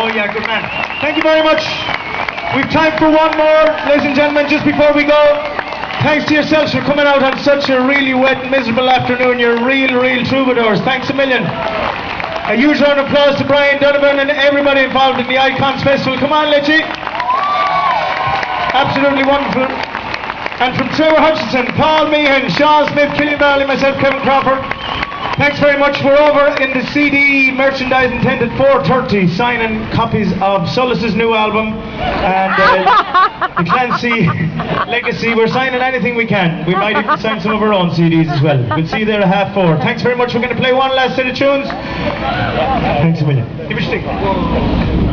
Oh yeah, good man. Thank you very much. We've time for one more, ladies and gentlemen, just before we go. Thanks to yourselves for coming out on such a really wet and miserable afternoon. You're real troubadours. Thanks a million. A huge round of applause to Brian Donovan and everybody involved in the Icons Festival. Come on, Lecce. Absolutely wonderful. And from Trevor Hutchinson, Paul Meehan, Sean Smith, Killian Valley, myself, Kevin Crawford. Thanks very much. We're over in the CD merchandising tent at 4:30 signing copies of Solace's new album and the Clancy Legacy. We're signing anything we can. We might even sign some of our own CDs as well. We'll see you there at 4:30. Thanks very much. We're going to play one last set of tunes. Thanks a million. Give me a stick.